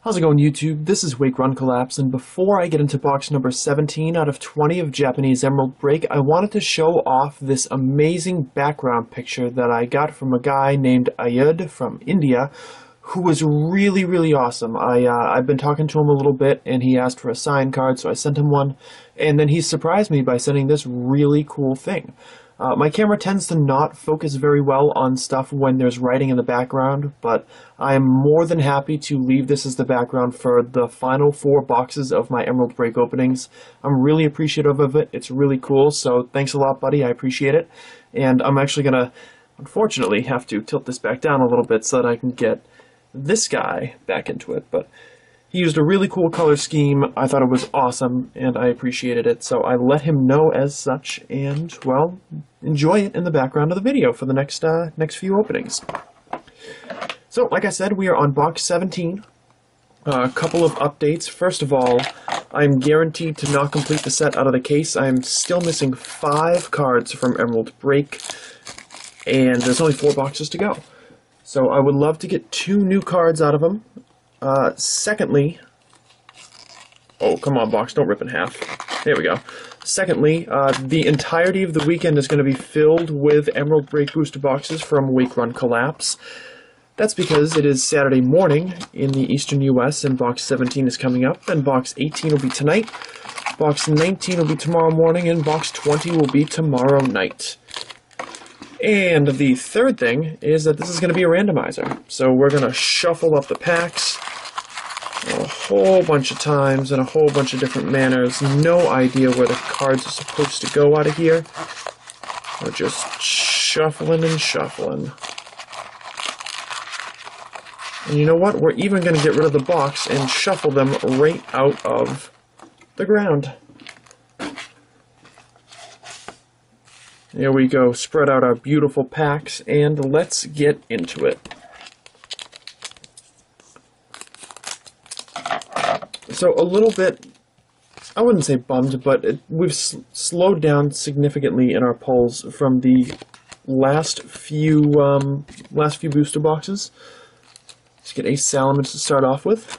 How's it going, YouTube? This is Wake Run Collapse, and before I get into box number 17 out of 20 of Japanese Emerald Break, I wanted to show off this amazing background picture that I got from a guy named Ayud from India, who was really awesome. I've been talking to him a little bit, and he asked for a sign card, so I sent him one, and then he surprised me by sending this really cool thing. My camera tends to not focus very well on stuff when there's writing in the background, but I am more than happy to leave this as the background for the final 4 boxes of my Emerald Break openings. I'm really appreciative of it. It's really cool, so thanks a lot, buddy. I appreciate it. And I'm actually going to, unfortunately, have to tilt this back down a little bit so that I can get this guy back into it, but he used a really cool color scheme. I thought it was awesome, and I appreciated it, so I let him know as such, and, well, enjoy it in the background of the video for the next few openings. So, like I said, we are on box 17. A couple of updates. First of all, I'm guaranteed to not complete the set out of the case. I'm still missing 5 cards from Emerald Break, and there's only 4 boxes to go. So I would love to get 2 new cards out of them. Secondly, oh, come on, box, don't rip in half. There we go. Secondly, the entirety of the weekend is going to be filled with Emerald Break booster boxes from Wake Run Collapse. That's because it is Saturday morning in the eastern US, and box 17 is coming up, and box 18 will be tonight, box 19 will be tomorrow morning, and box 20 will be tomorrow night. And the third thing is that this is going to be a randomizer. So we're going to shuffle up the packs a whole bunch of times in a whole bunch of different manners. No idea where the cards are supposed to go out of here. We're just shuffling and shuffling. And you know what? We're even going to get rid of the box and shuffle them right out of the ground. There we go, spread out our beautiful packs, and let's get into it. So a little bit, I wouldn't say bummed, but we've slowed down significantly in our pulls from the last few booster boxes. Let's get Ace Salamence to start off with.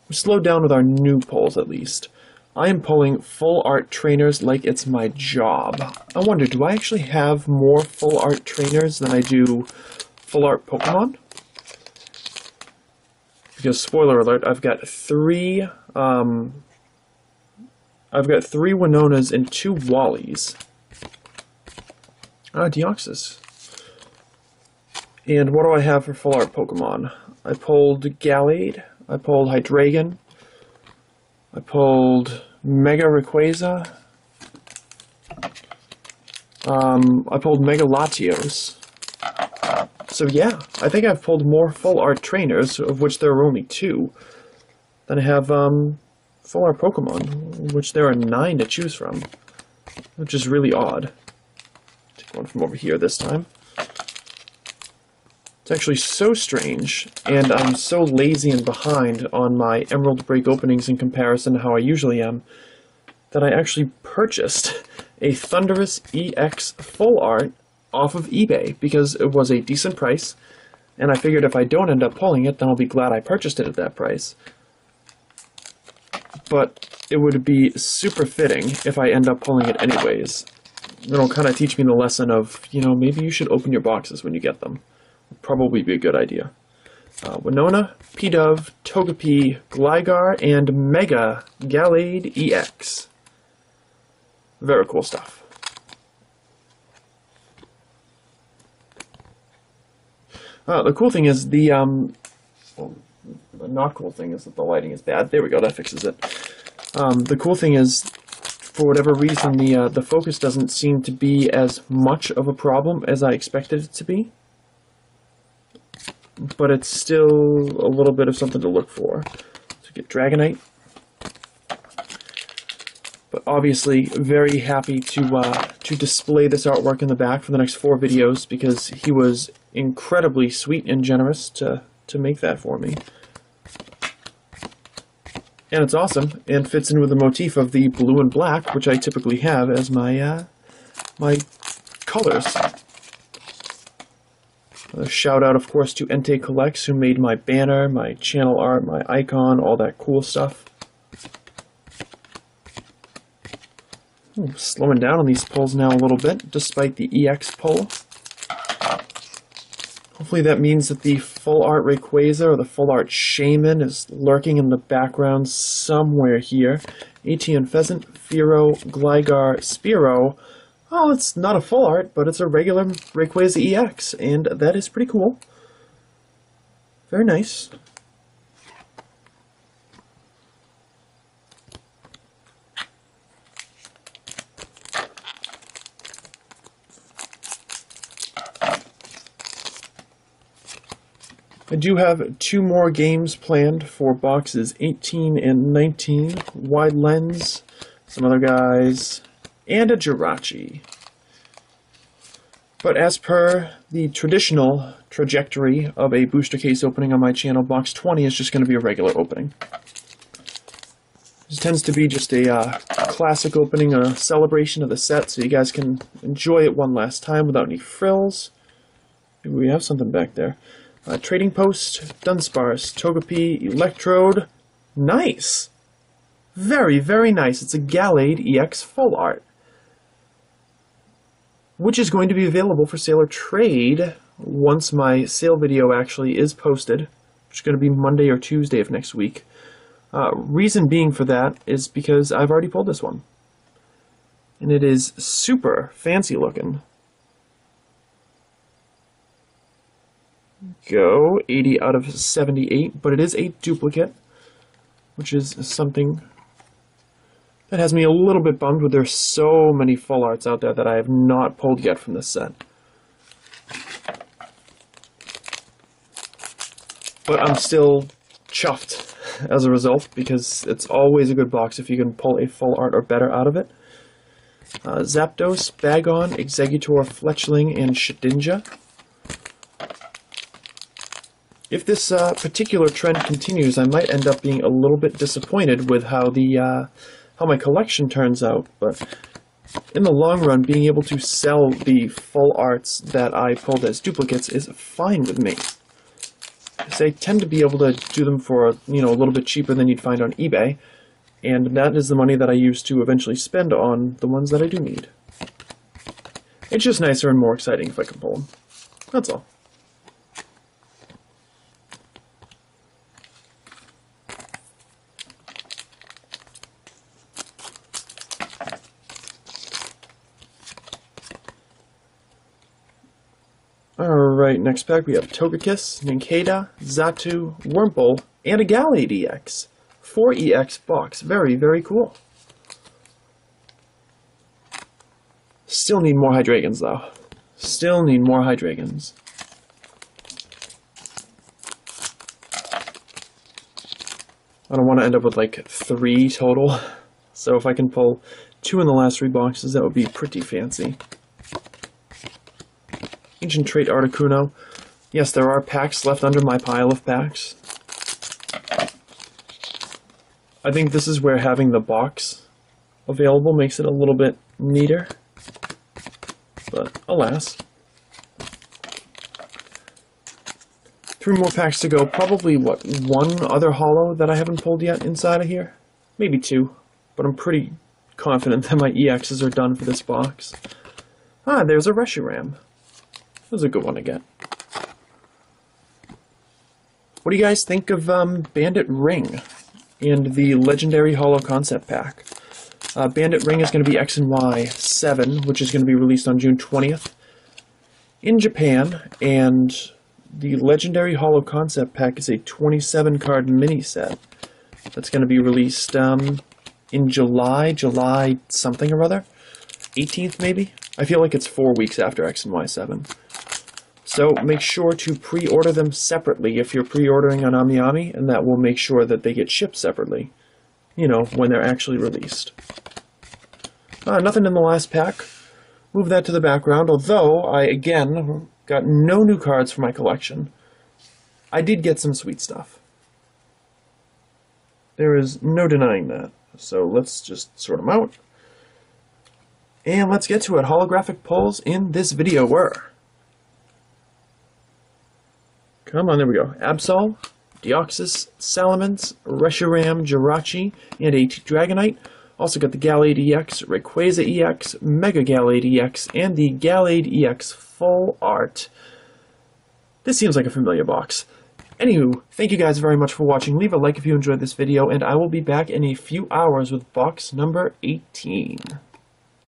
We slowed down with our new pulls, at least. I am pulling full art trainers like it's my job. I wonder, do I actually have more full art trainers than I do full art Pokemon? Because, spoiler alert, I've got 3 Winonas and 2 Wallies. Deoxys. And what do I have for full art Pokemon? I pulled Gallade, I pulled Hydreigon, I pulled Mega Rayquaza. I pulled Mega Latios. So yeah, I think I've pulled more full art trainers, of which there are only 2, than I have full art Pokemon, which there are 9 to choose from, which is really odd. Take one from over here this time. It's actually so strange, and I'm so lazy and behind on my Emerald Break openings in comparison to how I usually am, that I actually purchased a Thundurus EX Full Art off of eBay, because it was a decent price, and I figured if I don't end up pulling it, then I'll be glad I purchased it at that price. But it would be super fitting if I end up pulling it anyways. It'll kind of teach me the lesson of, you know, maybe you should open your boxes when you get them. Probably be a good idea. Winona, Pidove, Togepi, Gligar, and Mega Gallade EX. Very cool stuff. The cool thing is the not cool thing is that the lighting is bad. There we go, that fixes it. The cool thing is, for whatever reason, the focus doesn't seem to be as much of a problem as I expected it to be. But it's still a little bit of something to look for. So get Dragonite. But obviously, very happy to display this artwork in the back for the next 4 videos, because he was incredibly sweet and generous to make that for me. And it's awesome, and fits in with the motif of the blue and black, which I typically have as my my colors. shout out, of course, to Entei Collects, who made my banner, my channel art, my icon, all that cool stuff. Ooh, slowing down on these pulls now a little bit, despite the EX pull. Hopefully that means that the full art Rayquaza or the full art Shaman is lurking in the background somewhere here. ATN Pheasant, Fearow, Gligar, Spearow. Oh, it's not a full art, but it's a regular Rayquaza EX, and that is pretty cool. Very nice. I do have 2 more games planned for boxes 18 and 19. Wide Lens, some other guys, and a Jirachi. But as per the traditional trajectory of a booster case opening on my channel, box 20 is just going to be a regular opening. This tends to be just a classic opening, a celebration of the set, so you guys can enjoy it one last time without any frills. Maybe we have something back there. Trading Post, Dunsparce, Togepi, Electrode. Nice! Very, very nice. It's a Gallade EX Full Art, which is going to be available for sale or trade once my sale video actually is posted, which is going to be Monday or Tuesday of next week. Reason being for that is because I've already pulled this one, and it is super fancy looking. Go 80 out of 78, but it is a duplicate, which is something that has me a little bit bummed with there's so many full arts out there that I have not pulled yet from this set. But I'm still chuffed as a result, because it's always a good box if you can pull a full art or better out of it. Zapdos, Bagon, Exeggutor, Fletchling, and Shedinja. If this particular trend continues, I might end up being a little bit disappointed with how my collection turns out, but in the long run, being able to sell the full arts that I pulled as duplicates is fine with me. Because I tend to be able to do them for, a little bit cheaper than you'd find on eBay, and that is the money that I use to eventually spend on the ones that I do need. It's just nicer and more exciting if I can pull them. That's all. Alright, next pack we have Togekiss, Nincada, Xatu, Wurmple, and a Gallade EX. 4 EX box. Very, very cool. Still need more Hydreigons, though. Still need more Hydreigons. I don't want to end up with like 3 total. So if I can pull 2 in the last 3 boxes, that would be pretty fancy. Ancient Trait Articuno. Yes, there are packs left under my pile of packs. I think this is where having the box available makes it a little bit neater. But alas. 3 more packs to go. Probably, what, 1 other holo that I haven't pulled yet inside of here? Maybe 2. But I'm pretty confident that my EXs are done for this box. Ah, there's a Reshiram. That was a good one to get. What do you guys think of Bandit Ring and the Legendary Holo Concept Pack? Bandit Ring is going to be X and Y 7, which is going to be released on June 20th in Japan, and the Legendary Holo Concept Pack is a 27-card mini set that's going to be released in July something or other, 18th maybe? I feel like it's 4 weeks after X and Y 7. So make sure to pre-order them separately if you're pre-ordering on AmiAmi, and that will make sure that they get shipped separately, when they're actually released. Nothing in the last pack. Move that to the background, although I, again, got no new cards for my collection. I did get some sweet stuff. There is no denying that. So let's just sort them out. And let's get to it. Holographic pulls in this video were Come on, there we go. Absol, Deoxys, Salamence, Reshiram, Jirachi, and a Dragonite. Also got the Gallade EX, Rayquaza EX, Mega Gallade EX, and the Gallade EX Full Art. This seems like a familiar box. Anywho, thank you guys very much for watching. Leave a like if you enjoyed this video, and I will be back in a few hours with box number 18.